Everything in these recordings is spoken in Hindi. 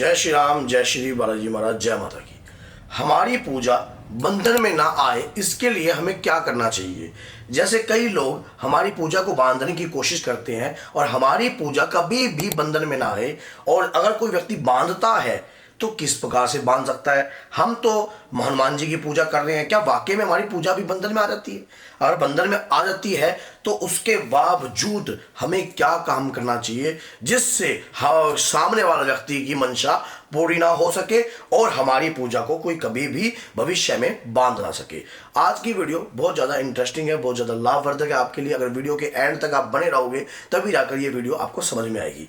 जय श्री राम, जय श्री बालाजी महाराज, जय माता की। हमारी पूजा बंधन में ना आए इसके लिए हमें क्या करना चाहिए। जैसे कई लोग हमारी पूजा को बांधने की कोशिश करते हैं और हमारी पूजा कभी भी बंधन में ना आए। और अगर कोई व्यक्ति बांधता है तो किस प्रकार से बांध सकता है। हम तो हनुमान जी की पूजा कर रहे हैं, क्या वाकई में हमारी पूजा भी बंधन में आ जाती है? अगर बंधन में आ जाती है तो उसके बावजूद हमें क्या काम करना चाहिए जिससे सामने वाला व्यक्ति की मंशा पूरी ना हो सके और हमारी पूजा को कोई कभी भी भविष्य में बांध ना सके। आज की वीडियो बहुत ज़्यादा इंटरेस्टिंग है, बहुत ज़्यादा लाभवर्धक है आपके लिए। अगर वीडियो के एंड तक आप बने रहोगे तभी जाकर ये वीडियो आपको समझ में आएगी।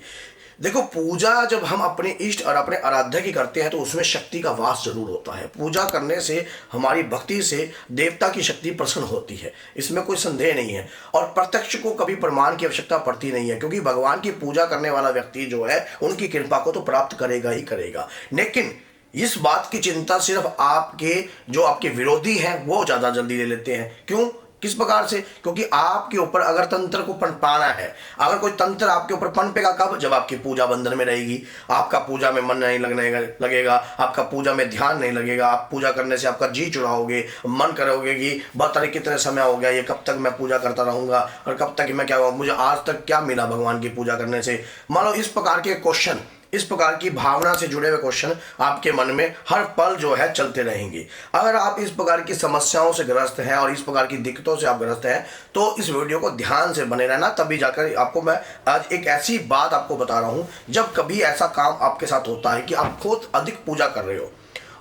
देखो, पूजा जब हम अपने इष्ट और अपने आराध्य की करते हैं तो उसमें शक्ति का वास जरूर होता है। पूजा करने से हमारी भक्ति से देवता की शक्ति प्रसन्न होती है, इसमें कोई संदेह नहीं है। और प्रत्यक्ष को कभी प्रमाण की आवश्यकता पड़ती नहीं है, क्योंकि भगवान की पूजा करने वाला व्यक्ति जो है उनकी कृपा को तो प्राप्त करेगा ही करेगा। लेकिन इस बात की चिंता सिर्फ आपके विरोधी हैं वो ज़्यादा जल्दी ले लेते हैं। क्यों, किस प्रकार से? क्योंकि आपके ऊपर अगर तंत्र को पनपाना है, अगर कोई तंत्र आपके ऊपर पनपेगा कब? जब आपकी पूजा बंधन में रहेगी, आपका पूजा में मन नहीं लगेगा, आपका पूजा में ध्यान नहीं लगेगा, आप पूजा करने से आपका जी चुराओगे, मन करोगे कि बहुत अरे कितने समय हो गया, ये कब तक मैं पूजा करता रहूंगा और कब तक मैं क्या हुआ, मुझे आज तक क्या मिला भगवान की पूजा करने से। मान लो इस प्रकार के क्वेश्चन, इस प्रकार की भावना से जुड़े हुए क्वेश्चन आपके मन में हर पल जो है चलते रहेंगे। अगर आप इस प्रकार की समस्याओं से ग्रस्त हैं और इस प्रकार की दिक्कतों से आप ग्रस्त हैं तो इस वीडियो को ध्यान से बने रहना, तभी जाकर आपको मैं आज एक ऐसी बात आपको बता रहा हूं। जब कभी ऐसा काम आपके साथ होता है कि आप खुद अधिक पूजा कर रहे हो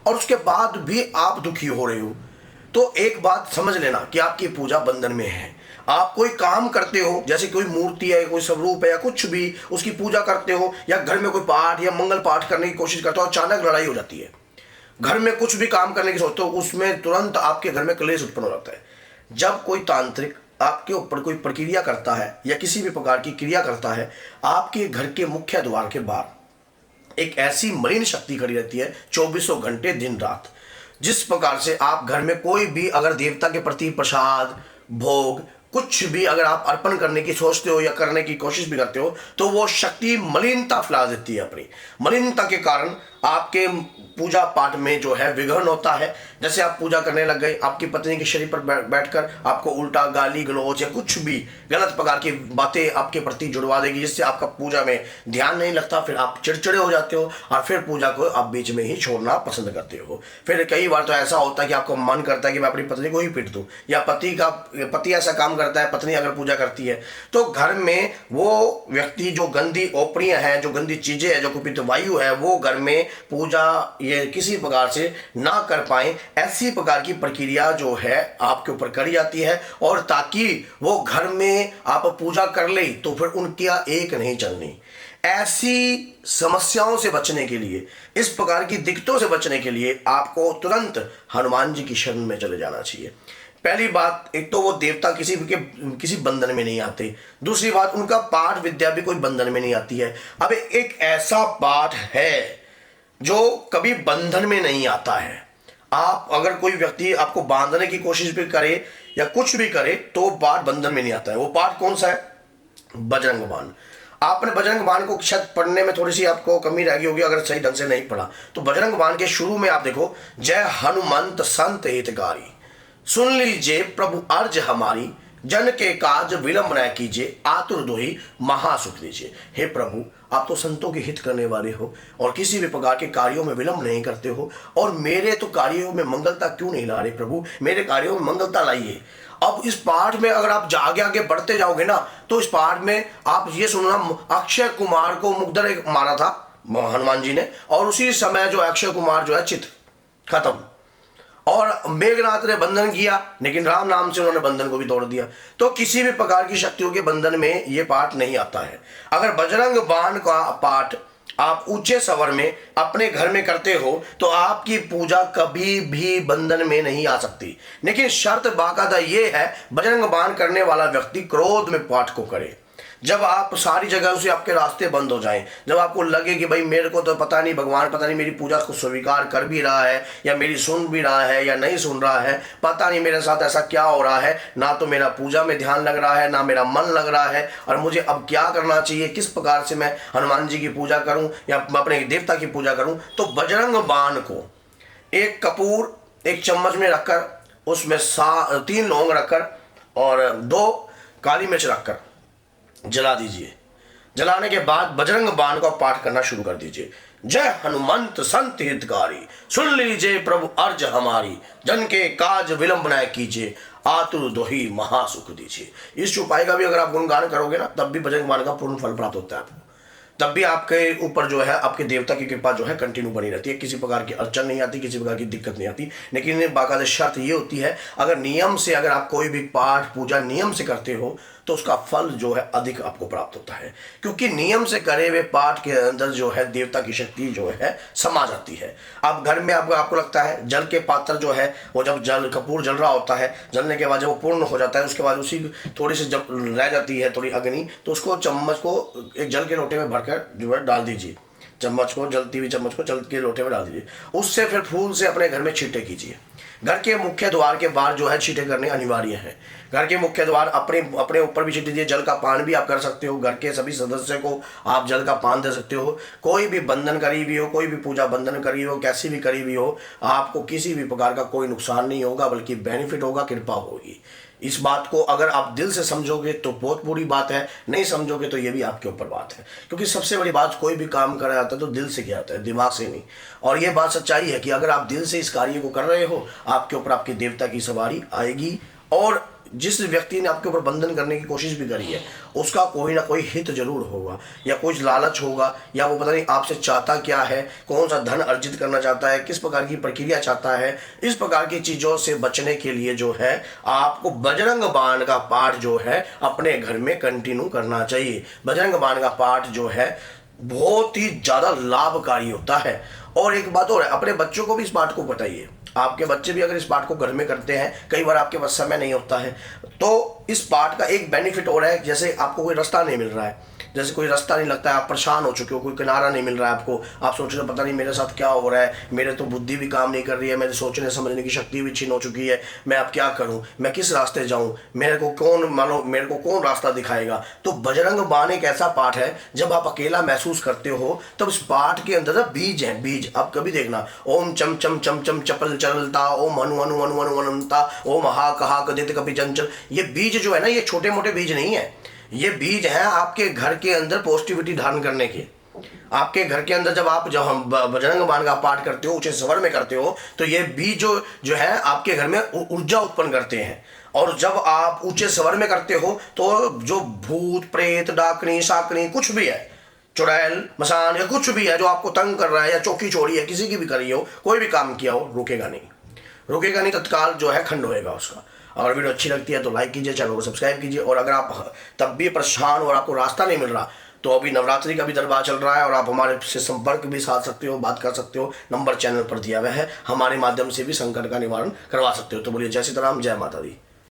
और उसके बाद भी आप दुखी हो रहे हो, तो एक बात समझ लेना कि आपकी पूजा बंधन में है। आप कोई काम करते हो, जैसे कोई मूर्ति है, कोई स्वरूप है या कुछ भी, उसकी पूजा करते हो या घर में कोई पाठ या मंगल पाठ करने की कोशिश करते हो, अचानक लड़ाई हो जाती है। घर में कुछ भी काम करने की सोचते हो, उसमें तुरंत आपके घर में क्लेश उत्पन्न हो जाता है। जब कोई तांत्रिक आपके ऊपर कोई प्रक्रिया करता है या किसी भी प्रकार की क्रिया करता है, आपके घर के मुख्य द्वार के बाहर एक ऐसी मलिन शक्ति खड़ी रहती है 24 घंटे दिन रात। जिस प्रकार से आप घर में कोई भी अगर देवता के प्रति प्रसाद, भोग, कुछ भी अगर आप अर्पण करने की सोचते हो या करने की कोशिश भी करते हो तो वो शक्ति मलिनता फैला देती है। अपनी मलिनता के कारण आपके पूजा पाठ में जो है विघ्न होता है। जैसे आप पूजा करने लग गए, आपकी पत्नी के शरीर पर बैठकर आपको उल्टा गाली गलौज या कुछ भी गलत प्रकार की बातें आपके प्रति जुड़वा देगी, जिससे आपका पूजा में ध्यान नहीं लगता। फिर आप चिड़चिड़े हो जाते हो और फिर पूजा को आप बीच में ही छोड़ना पसंद करते हो। फिर कई बार तो ऐसा होता है कि आपको मन करता है कि मैं अपनी पत्नी को ही पीट दूं, या पति ऐसा काम करता है, पत्नी अगर पूजा करती है तो घर में वो व्यक्ति जो गंदी ओपड़ियां हैं, जो गंदी चीजें हैं, जो कुपित वायु है, वो घर में पूजा ये किसी प्रकार से ना कर पाए, ऐसी प्रकार की प्रक्रिया जो है आपके ऊपर करी जाती है। और ताकि वो घर में आप पूजा कर ले तो फिर उनकी एक नहीं चलनी। ऐसी समस्याओं से बचने के लिए, इस प्रकार की दिक्कतों से बचने के लिए आपको तुरंत हनुमान जी की शरण में चले जाना चाहिए। पहली बात, एक तो वो देवता किसी बंधन में नहीं आते। दूसरी बात, उनका पाठ विद्या भी कोई बंधन में नहीं आती है। अब एक ऐसा पाठ है जो कभी बंधन में नहीं आता है। आप अगर कोई व्यक्ति आपको बांधने की कोशिश भी करे या कुछ भी करे तो पाठ बंधन में नहीं आता है। वो पाठ कौन सा है? बजरंग बाण। आपने बजरंग बाण को शायद पढ़ने में थोड़ी सी आपको कमी रह गई होगी अगर सही ढंग से नहीं पढ़ा तो। बजरंग बाण के शुरू में आप देखो, जय हनुमंत संत हितकारी, सुन लीजिए प्रभु अर्ज हमारी, जन के काज विलंब न कीजिए, आतुर दोही महासुख दीजिए। हे प्रभु, आप तो संतों के हित करने वाले हो और किसी भी प्रकार के कार्यों में विलंब नहीं करते हो, और मेरे तो कार्यों में मंगलता क्यों नहीं ला रहे प्रभु, मेरे कार्यों में मंगलता लाइए। अब इस पाठ में अगर आप आगे आगे बढ़ते जाओगे ना तो इस पाठ में आप ये सुनना, अक्षय कुमार को मुग्धर मारा था हनुमान जी ने, और उसी समय जो अक्षय कुमार जो है चित खत्म, और मेघनाथ ने बंधन किया लेकिन राम नाम से उन्होंने बंधन को भी तोड़ दिया। तो किसी भी प्रकार की शक्तियों के बंधन में ये पाठ नहीं आता है। अगर बजरंग बाण का पाठ आप ऊंचे स्वर में अपने घर में करते हो तो आपकी पूजा कभी भी बंधन में नहीं आ सकती। लेकिन शर्त बाकायदा ये है, बजरंग बाण करने वाला व्यक्ति क्रोध में पाठ को करे। जब आप सारी जगह से आपके रास्ते बंद हो जाएं, जब आपको लगे कि भाई मेरे को तो पता नहीं, भगवान पता नहीं मेरी पूजा को स्वीकार कर भी रहा है या मेरी सुन भी रहा है या नहीं सुन रहा है, पता नहीं मेरे साथ ऐसा क्या हो रहा है, ना तो मेरा पूजा में ध्यान लग रहा है ना मेरा मन लग रहा है, और मुझे अब क्या करना चाहिए, किस प्रकार से मैं हनुमान जी की पूजा करूं या अपने देवता की पूजा करूं। तो बजरंग बाण को एक कपूर एक चम्मच में रखकर उसमें 3 लौंग रखकर और 2 काली मिर्च रखकर जला दीजिए। जलाने के बाद बजरंग बाण का पाठ करना शुरू कर दीजिए। जय हनुमंत संत हितकारी, सुन लीजिए प्रभु अर्ज हमारी, जन के काज विलंब न कीजिए, आतुर दोही महासुख दीजिए। इस उपाय का भी अगर आप गुणगान करोगे ना, तब भी बजरंग बाण का पूर्ण फल प्राप्त होता है आपको। तब भी आपके ऊपर जो है आपके देवता की कृपा जो है कंटिन्यू बनी रहती है, किसी प्रकार की अड़चन नहीं आती, किसी प्रकार की दिक्कत नहीं आती। लेकिन बाकायदा शर्त ये होती है, अगर नियम से अगर आप कोई भी पाठ पूजा नियम से करते हो तो उसका फल जो है अधिक आपको प्राप्त होता है, क्योंकि नियम से करे हुए पाठ के अंदर जो है देवता की शक्ति जो है समा जाती है। अब घर में आपको लगता है जल के पात्र जो है वो जब जल कपूर जल रहा होता है, जलने के बाद जब वो पूर्ण हो जाता है, उसके बाद उसी थोड़ी सी जब रह जाती है थोड़ी अग्नि, तो उसको चम्मच को एक जल के लोटे में भरकर जो है डाल दीजिए। चम्मच को जलती हुई चम्मच को जल के लोटे में डाल दीजिए। उससे फिर फूल से अपने घर में छींटे कीजिए। घर के मुख्य द्वार के बाहर जो है छींटे करने अनिवार्य है। घर के मुख्य द्वार अपने ऊपर भी छींटे दीजिए। जल का पान भी आप कर सकते हो, घर के सभी सदस्य को आप जल का पान दे सकते हो। कोई भी बंधन करी हुई हो, कोई भी पूजा बंधन करी हो, कैसी भी करी हुई हो, आपको किसी भी प्रकार का कोई नुकसान नहीं होगा, बल्कि बेनिफिट होगा, कृपा होगी। इस बात को अगर आप दिल से समझोगे तो बहुत बुरी बात है, नहीं समझोगे तो ये भी आपके ऊपर बात है, क्योंकि सबसे बड़ी बात कोई भी काम करा जाता है तो दिल से किया जाता है, दिमाग से नहीं। और ये बात सच्चाई है कि अगर आप दिल से इस कार्य को कर रहे हो, आपके ऊपर आपके देवता की सवारी आएगी। और जिस व्यक्ति ने आपके ऊपर बंधन करने की कोशिश भी करी है, उसका कोई ना कोई हित जरूर होगा, या कुछ लालच होगा, या वो पता नहीं आपसे चाहता क्या है, कौन सा धन अर्जित करना चाहता है, किस प्रकार की प्रक्रिया चाहता है। इस प्रकार की चीज़ों से बचने के लिए जो है आपको बजरंग बाण का पाठ जो है अपने घर में कंटिन्यू करना चाहिए। बजरंग बाण का पाठ जो है बहुत ही ज़्यादा लाभकारी होता है। और एक बात और है, अपने बच्चों को भी इस पाठ को बताइए। आपके बच्चे भी अगर इस पाठ को घर में करते हैं, कई बार आपके पास समय नहीं होता है, तो इस पाठ का एक बेनिफिट हो रहा है, जैसे आपको कोई रास्ता नहीं मिल रहा है, जैसे कोई रास्ता नहीं लगता है, आप परेशान हो चुके हो, कोई किनारा नहीं मिल रहा है आपको, आप सोच रहे हो पता नहीं मेरे साथ क्या हो रहा है, मेरे तो बुद्धि भी काम नहीं कर रही है, मेरे सोचने समझने की शक्ति भी छीन हो चुकी है, मैं अब क्या करूं, मैं किस रास्ते जाऊं, मेरे को कौन रास्ता दिखाएगा। तो बजरंग बाण एक ऐसा पाठ है, जब आप अकेला महसूस करते हो तब इस पाठ के अंदर बीज है, बीज आप कभी देखना, ओम चम चम चम चम चपल चलता, ओम हनु हनु हनु हनु हनुमता, ओम हा कहा कदित कपि चंचल। ये बीज जो है ना, ये छोटे मोटे बीज नहीं है, ये बीज है आपके घर के अंदर पॉजिटिविटी धारण करने के। आपके घर के अंदर जब हम बजरंग बाण का पाठ करते हो, ऊंचे स्वर में करते हो, तो ये बीज जो है आपके घर में ऊर्जा उत्पन्न करते हैं। और जब आप ऊंचे स्वर में करते हो तो जो भूत प्रेत डाकनी शाकनी कुछ भी है, चुड़ैल मसान या कुछ भी है जो आपको तंग कर रहा है, या चौकी चोरी है किसी की भी करी हो, कोई भी काम किया हो, रुकेगा नहीं, तत्काल जो है खंड होएगा उसका। अगर वीडियो अच्छी लगती है तो लाइक कीजिए, चैनल को सब्सक्राइब कीजिए। और अगर आप तब भी परेशान और आपको रास्ता नहीं मिल रहा, तो अभी नवरात्रि का भी दरबार चल रहा है और आप हमारे से संपर्क भी साध सकते हो, बात कर सकते हो, नंबर चैनल पर दिया हुआ है, हमारे माध्यम से भी संकट का निवारण करवा सकते हो। तो बोलिए जय सीताराम, जय माता दी।